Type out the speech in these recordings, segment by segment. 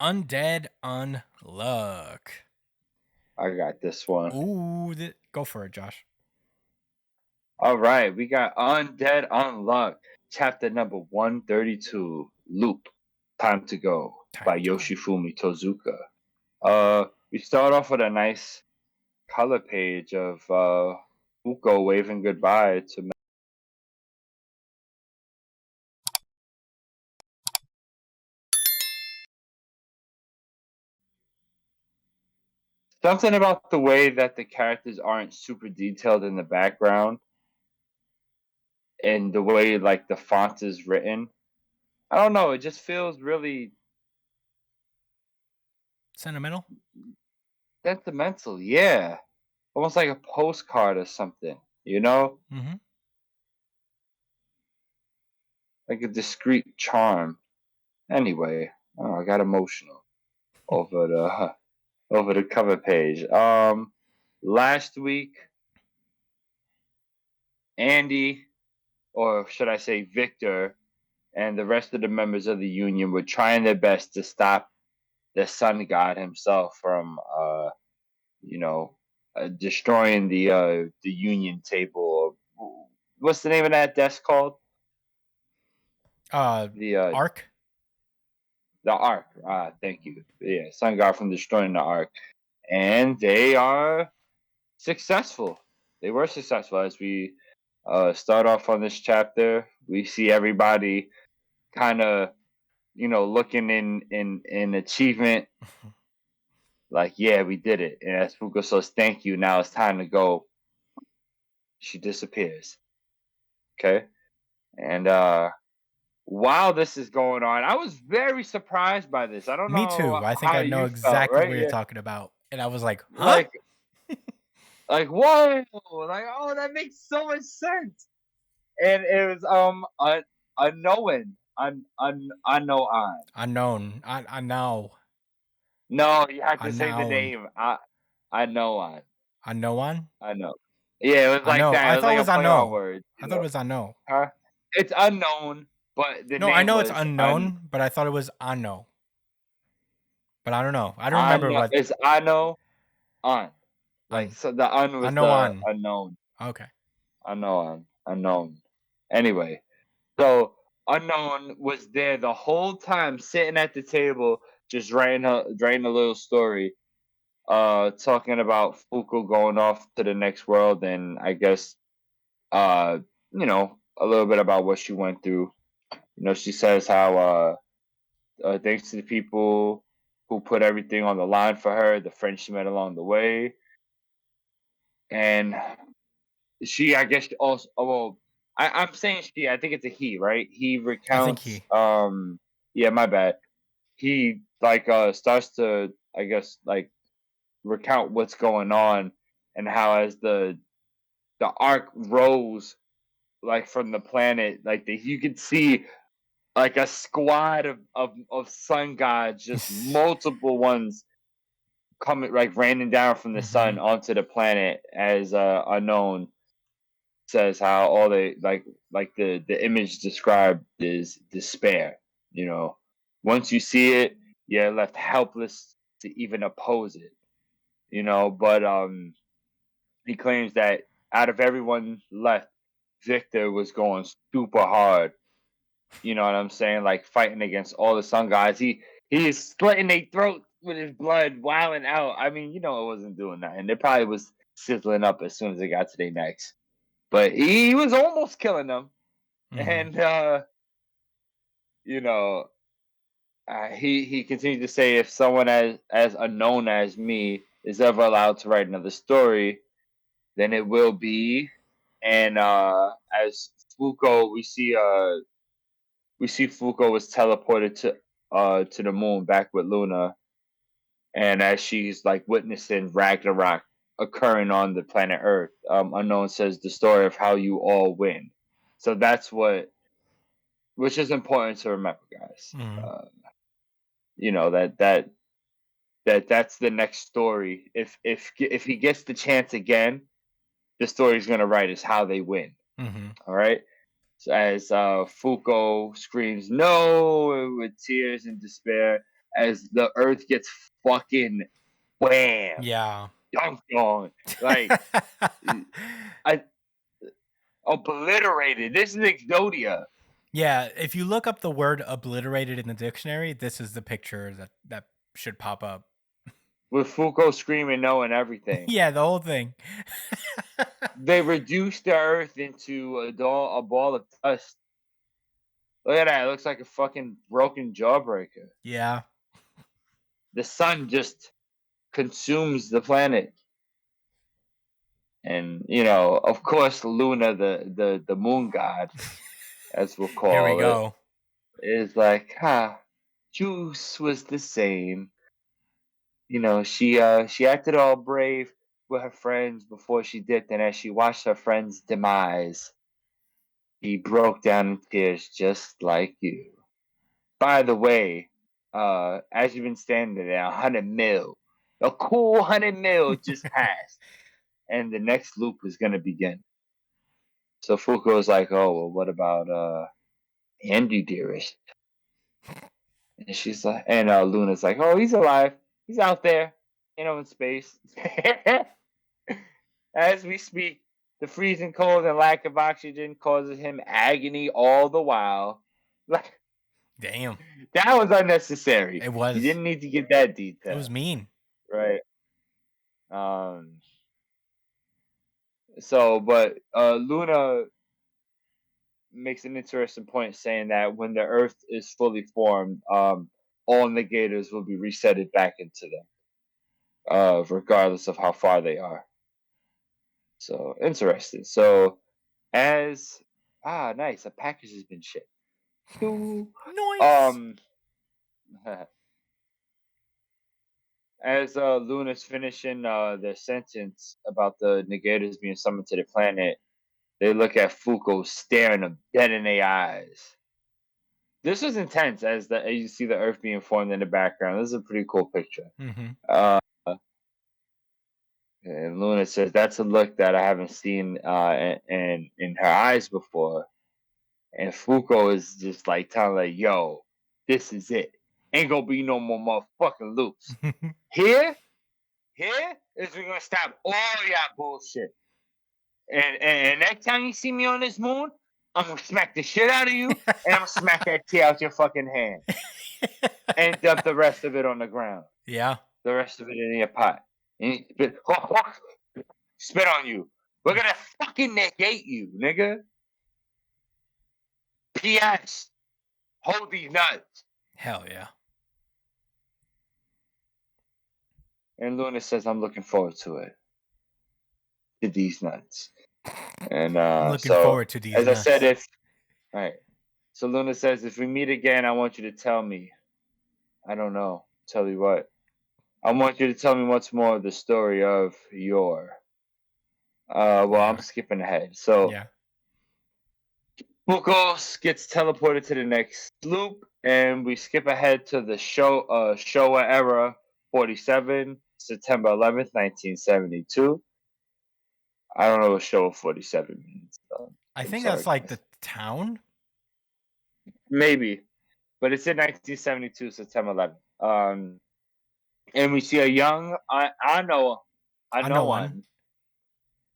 Undead Unluck. I got this one. Ooh, go for it, Josh. All right, we got Undead Unluck, chapter number 132, Loop, Time to Go, by Time to go. Yoshifumi Tozuka. We start off with a nice color page of Fuko waving goodbye to something about the way that the characters aren't super detailed in the background and the way like the font is written. I don't know, it just feels really Sentimental? sentimental, yeah. Almost like a postcard or something, you know? Mm-hmm. Like a discreet charm. Anyway, oh, I got emotional over the over the cover page. Last week, Andy, or should I say Victor, and the rest of the members of the union were trying their best to stop the sun god himself from, you know, destroying the union table. What's the name of that desk called? The Arc? the Ark. Thank you. Yeah, sun god from destroying the Ark, and they are successful. They were successful as we start off on this chapter. We see everybody kind of, looking in achievement. Like, yeah, we did it. And as Fuko says, thank you. Now it's time to go. She disappears. Okay. And while this is going on, I was very surprised by this. I don't Me too. know I think how I know you felt, exactly right? what you're Yeah. talking about. And I was like, huh? Like, whoa, like, oh, that makes so much sense. And it was unknown, unknown. Unknown. I know. No, you had to say the Unknown. name. I know on. Unknown? I know. Yeah, it was I like know. that. I It was thought it like a was play on unknown. words, I thought it was unknown. Huh? It's unknown, but the No, I name know it's was unknown, but I thought it was unknown. But I don't know. I don't I remember know. what It's I know on. Like, un so the was the unknown. unknown. Okay. Unknown. Anyway, so unknown was there the whole time, sitting at the table, just writing a little story, talking about Fuko going off to the next world, and I guess, uh, a little bit about what she went through. She says how, thanks to the people who put everything on the line for her, the friends she met along the way, and she, I guess, also. Well, I'm saying she. I think it's a he, right? He I think recounts. he. Yeah, my bad. He like starts to, I guess, like recount what's going on, and how as the arc rose like from the planet, like you could see like a squad of sun gods, just multiple ones coming, like raining down from the sun Mm-hmm. onto the planet, as unknown says how all they like the image described is despair. Once you see it, you're left helpless to even oppose it. But he claims that out of everyone left, Victor was going super hard. You know what I'm saying? Like fighting against all the sun guys. He is slitting their throat with his blood, wilding out. I mean, it wasn't doing that, and it probably was sizzling up as soon as it got to their necks. But he was almost killing them, Mm-hmm. and you know, he continued to say, if someone as unknown as me is ever allowed to write another story, then it will be. And as Fuko, we see Fuko was teleported to the moon back with Luna, and as she's like witnessing Ragnarok occurring on the planet Earth, Unknown says the story of how you all win. So that's which is important to remember, guys. Mm-hmm. That's the next story. If he gets the chance again, the story he's gonna write is how they win. Mm-hmm. All right. So as Fuko screams no with tears and despair, as the Earth gets fucking wham Yeah. dunked on, like I obliterated. This is Exodia. Yeah, if you look up the word obliterated in the dictionary, this is the picture that should pop up. With Fuko screaming no and everything. Yeah, the whole thing. They reduced the Earth into a ball of dust. Look at that. It looks like a fucking broken jawbreaker. Yeah. The sun just consumes the planet. And, of course, Luna, the moon god, as we'll Here we call it, go. is like, Juice was the same. She acted all brave with her friends before she dipped, and as she watched her friend's demise, he broke down in tears just like you. By the way, as you've been standing there, 100 mil, a cool 100 mil just passed, and the next loop is gonna begin. So Fuko's like, oh well, what about Andy, dearest? And she's like, and Luna's like, oh, he's alive, he's out there, in space. As we speak, the freezing cold and lack of oxygen causes him agony all the while. Like, Damn. that was unnecessary. It was. You didn't need to get that detail. It was mean. Right. So, but Luna makes an interesting point saying that when the Earth is fully formed, all negators will be resetted back into them, regardless of how far they are. So interesting. So, as nice, a package has been shipped. Nice. As Luna's finishing their sentence about the negators being summoned to the planet, they look at Fuko staring them dead in their eyes. This was intense as you see the Earth being formed in the background. This is a pretty cool picture. Mm-hmm. And Luna says, that's a look that I haven't seen in her eyes before. And Fuko is just like telling like, yo, this is it. Ain't gonna be no more motherfucking loops. Here is we're gonna stop all y'all bullshit. And next time you see me on this moon, I'm gonna smack the shit out of you, and I'm gonna smack that tea out your fucking hand, and dump the rest of it on the ground. Yeah. The rest of it in your pot. And spit on you. We're gonna fucking negate you, nigga. P.S. Hold these nuts. Hell yeah. And Luna says, I'm looking forward to it. To these nuts. And I'm looking forward to these as nuts. I said, right. So Luna says, if we meet again, I want you to tell me. I don't know. Tell you what. I want you to tell me once more of the story of your. I'm skipping ahead. So yeah. Fuko gets teleported to the next loop, and we skip ahead to the Showa era 47, September 11th, 1972. I don't know what Showa 47 means. I think that's like the town. Maybe, but it's in 1972, September 11th. And we see a young I know one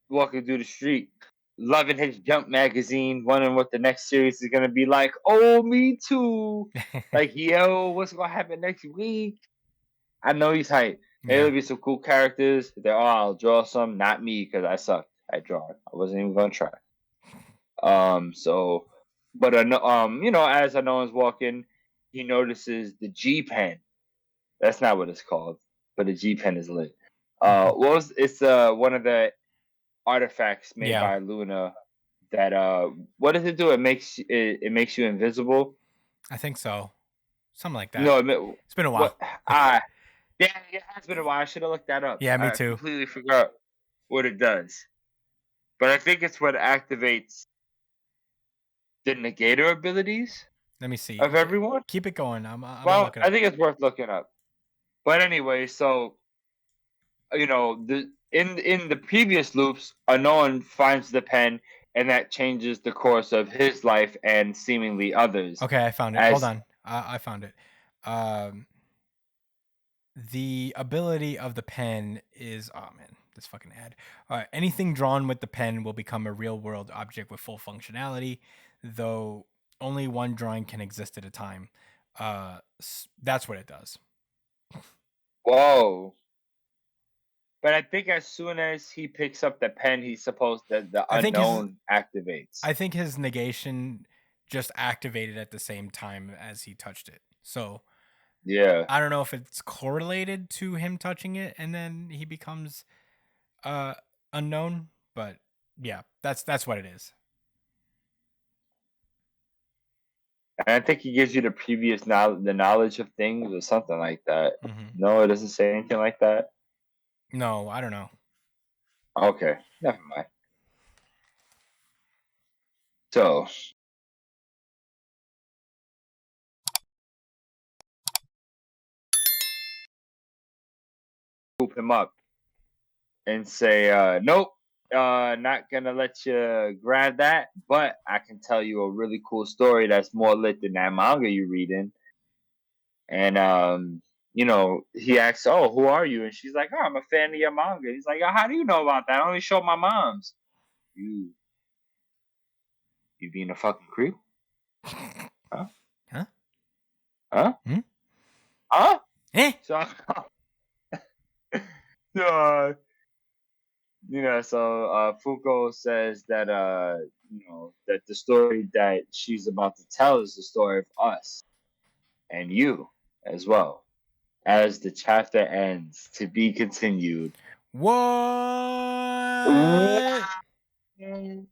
walking through the street, loving his Jump magazine, wondering what the next series is gonna be like. Oh, me too. Like, yo, what's gonna happen next week? I know he's hyped. There'll be some cool characters. They're I'll draw some. Not me, because I sucked at drawing. I wasn't even gonna try. But as Anoa's walking, he notices the G pen. That's not what it's called, but the G pen is lit. It's one of the artifacts made by Luna that what does it do? It makes you invisible. I think so. Something like that. No, it's been a while. Yeah, it has been a while. I should have looked that up. Yeah, me too. I completely forgot what it does. But I think it's what activates the negator abilities. Let me see. Of everyone. Keep it going. I think it's worth looking up. But anyway, so in the previous loops, Unknown finds the pen, and that changes the course of his life and seemingly others. Okay, I found it. Hold on. I found it. The ability of the pen is, oh man, this fucking ad. Anything drawn with the pen will become a real world object with full functionality, though only one drawing can exist at a time. That's what it does. Whoa. But I think as soon as he picks up the pen, he's supposed that the I think his unknown activates. I think his negation just activated at the same time as he touched it. So Yeah. I don't know if it's correlated to him touching it and then he becomes unknown, but yeah, that's what it is. And I think he gives you the previous knowledge, the knowledge of things, or something like that. Mm-hmm. No, it doesn't say anything like that. No, I don't know. Okay, never mind. So, scoop him up and say, "Nope, not gonna let you grab that. But I can tell you a really cool story that's more lit than that manga you're reading." And he asks, "Oh, who are you?" And she's like, "Oh, I'm a fan of your manga." He's like, "Oh, how do you know about that? I only show my moms." You, you being a fucking creep? Huh? Huh? Huh? Hmm? Huh? Eh? So, so Fuko says that that the story that she's about to tell is the story of us and you as well. As the chapter ends, to be continued. What? Can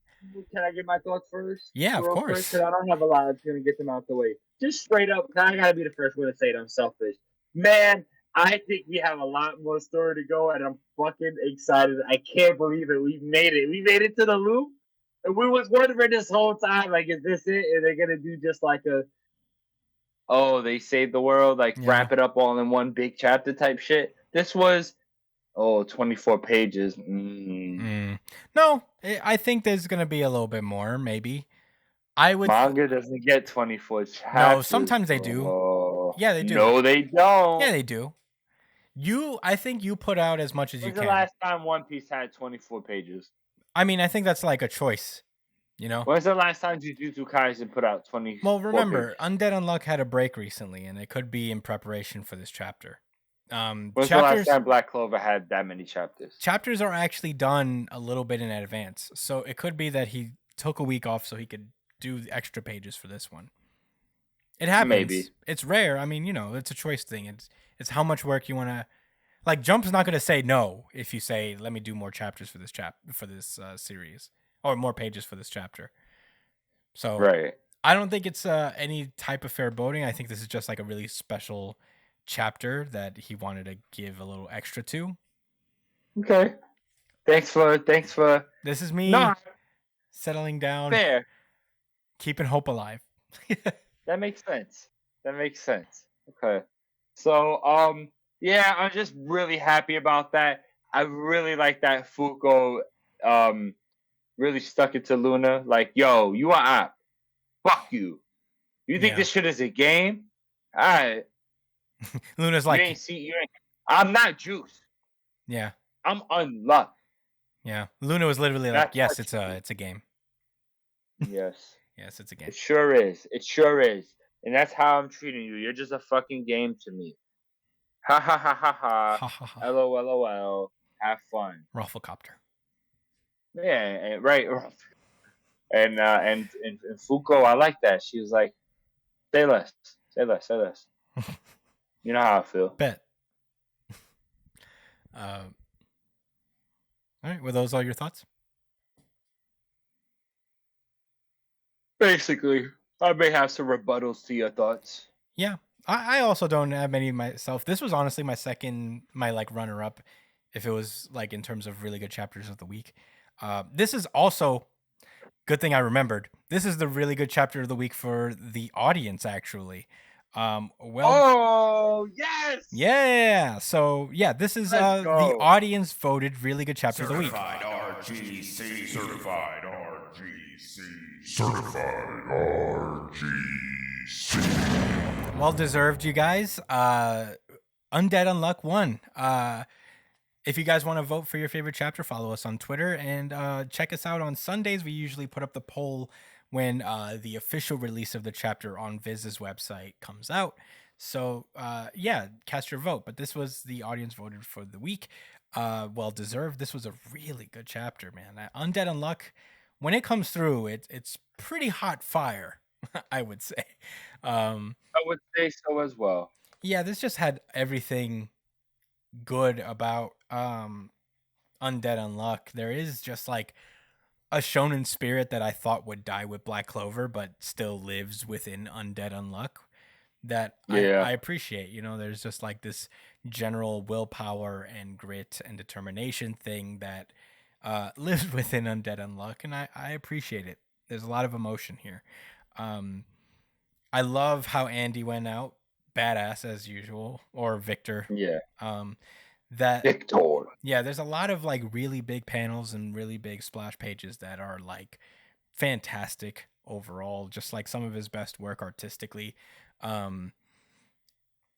I get my thoughts first? Yeah, of Real quick, course. because I don't have a lot. I'm just gonna get them out the way. Just straight up, 'cause I gotta be the first one to say it. I'm selfish, man. I think we have a lot more story to go, and I'm fucking excited. I can't believe it. We made it. We made it to the loop, and we was wondering this whole time, like, is this it? Are they gonna do just like they saved the world, like Yeah. wrap it up all in one big chapter type shit? This was 24 pages. No, I think there's gonna be a little bit more, maybe. I would. Manga doesn't get 24 No, chapters, sometimes they do. bro. Yeah, they do. No, they don't. Yeah, they do. I think you put out as much as you When's the can. last time One Piece had 24 pages? I mean, I think that's like a choice, you know? When's the last time Jujutsu Kaisen put out 24 Well, remember, pages? Undead Unluck had a break recently, and it could be in preparation for this chapter. When's the last time Black Clover had that many chapters? Chapters are actually done a little bit in advance, so it could be that he took a week off so he could do the extra pages for this one. It happens. Maybe. It's rare. I mean, it's a choice thing. It's how much work you want to. Like, Jump's not going to say no if you say, "Let me do more chapters for this series, or more pages for this chapter." So, Right. I don't think it's any type of fair voting. I think this is just like a really special chapter that he wanted to give a little extra to. Okay. Thanks for. This is me settling down, fair. keeping hope alive. That makes sense. Okay. So, yeah, I'm just really happy about that. I really like that Fuko really stuck it to Luna. Like, yo, you are out. Fuck you. You think Yeah. this shit is a game? Alright. Luna's You like, ain't I'm not Juice. yeah, I'm Unluck. yeah. Luna was literally like, That's yes, what it's a game. Yes. Yes, it's a game. It sure is. It sure is. And that's how I'm treating you. You're just a fucking game to me. Ha ha ha ha ha. Ha ha ha. LOL. Have fun. Rufflecopter. Yeah, right. And Fuko, I like that. She was like, say less. You know how I feel. Bet. All right. Were those all your thoughts? Basically, I may have some rebuttals to your thoughts. Yeah. I also don't have many myself. This was honestly my like runner up, if it was like in terms of really good chapters of the week. This is also good thing I remembered. This is the really good chapter of the week for the audience, actually. Oh yes, yeah. So yeah, this is the audience voted really good chapter of the week. Certified RGC. Well deserved, you guys. Undead Unluck won. If you guys want to vote for your favorite chapter, follow us on Twitter and check us out on Sundays. We usually put up the poll when the official release of the chapter on Viz's website comes out. So yeah, cast your vote. But this was the audience voted for the week. Well deserved. This was a really good chapter, man. Undead Unluck, when it comes through, it's pretty hot fire, I would say. I would say so as well. Yeah, this just had everything good about Undead Unluck. There is just like a shonen spirit that I thought would die with Black Clover, but still lives within Undead Unluck that Yeah, I appreciate. You know, there's just like this general willpower and grit and determination thing that lives within Undead Unluck, and I appreciate it. There's a lot of emotion here. Um, I love how Andy went out badass as usual, or Victor. yeah. Um, that Victor. yeah, there's a lot of like really big panels and really big splash pages that are like fantastic overall, just like some of his best work artistically. Um,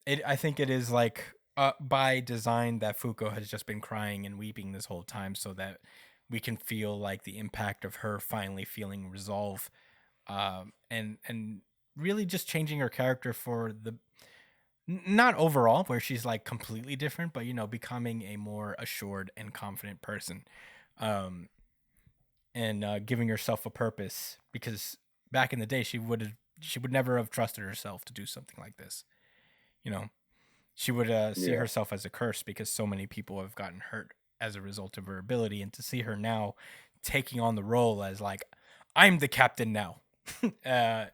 I think it is like by design that Fuko has just been crying and weeping this whole time, so that we can feel like the impact of her finally feeling resolve, and really just changing her character for the not overall where she's like completely different, but you know, becoming a more assured and confident person, um and giving herself a purpose, because back in the day she would never have trusted herself to do something like this, you know. She would see Yeah, herself as a curse because so many people have gotten hurt as a result of her ability, and to see her now taking on the role as like, I'm the captain now. uh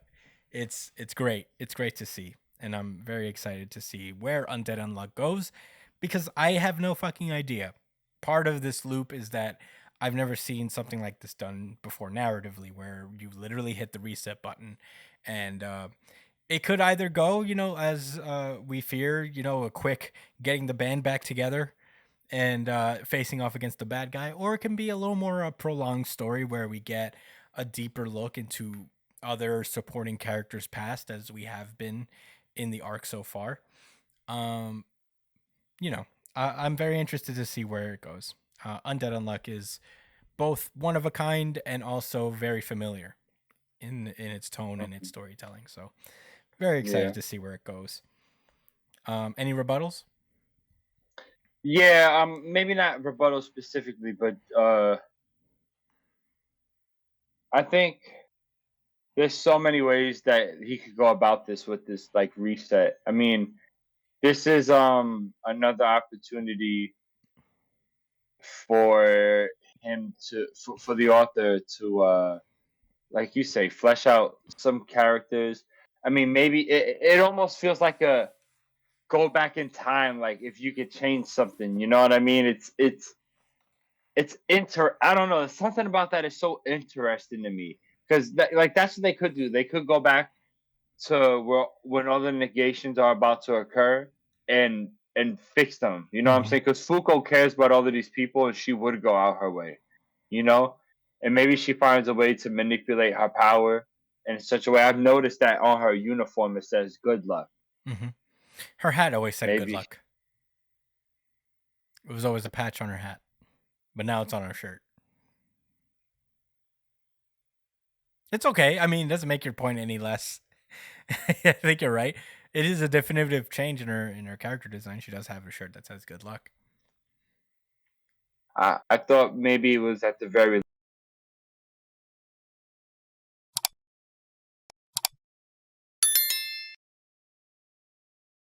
it's great. It's great to see, and I'm very excited to see where Undead Unluck goes, because I have no fucking idea. Part of this loop is that I've never seen something like this done before narratively, where you literally hit the reset button, and it could either go, you know, as we fear, you know, a quick getting the band back together and facing off against the bad guy, or it can be a little more a prolonged story where we get a deeper look into other supporting characters past, as we have been in the arc so far. Um, you know, I'm very interested to see where it goes. Undead Unluck is both one of a kind and also very familiar in its tone and its mhm, storytelling. So very excited yeah, to see where it goes. Any rebuttals? yeah. Maybe not rebuttal specifically, but I think there's so many ways that he could go about this with this like reset. I mean, this is another opportunity for him to for the author to like you say, flesh out some characters. I mean, maybe it almost feels like a go back in time, like if you could change something, you know what I mean? I don't know, something about that is so interesting to me, because like that's what they could do. They could go back to where when all the negations are about to occur and fix them. You know what I'm Mm-hmm. saying? Because Fuko cares about all of these people, and she would go out her way. You know, and maybe she finds a way to manipulate her power in such a way. I've noticed that on her uniform it says "Good luck." Mm-hmm. Her hat always said good Maybe luck. It was always a patch on her hat, but now it's on her shirt. It's okay. I mean, it doesn't make your point any less. I think you're right. It is a definitive change in her character design. She does have a shirt that says good luck. I thought maybe it was at the very.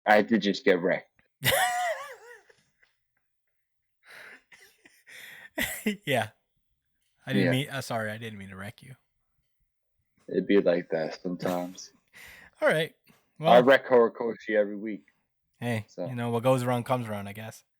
I did just get wrecked. Yeah. I didn't Yeah, mean sorry, I didn't mean to wreck you. it'd be like that sometimes. All right. I Well, wreck Horikoshi every week. hey, you So know what goes around comes around, I guess.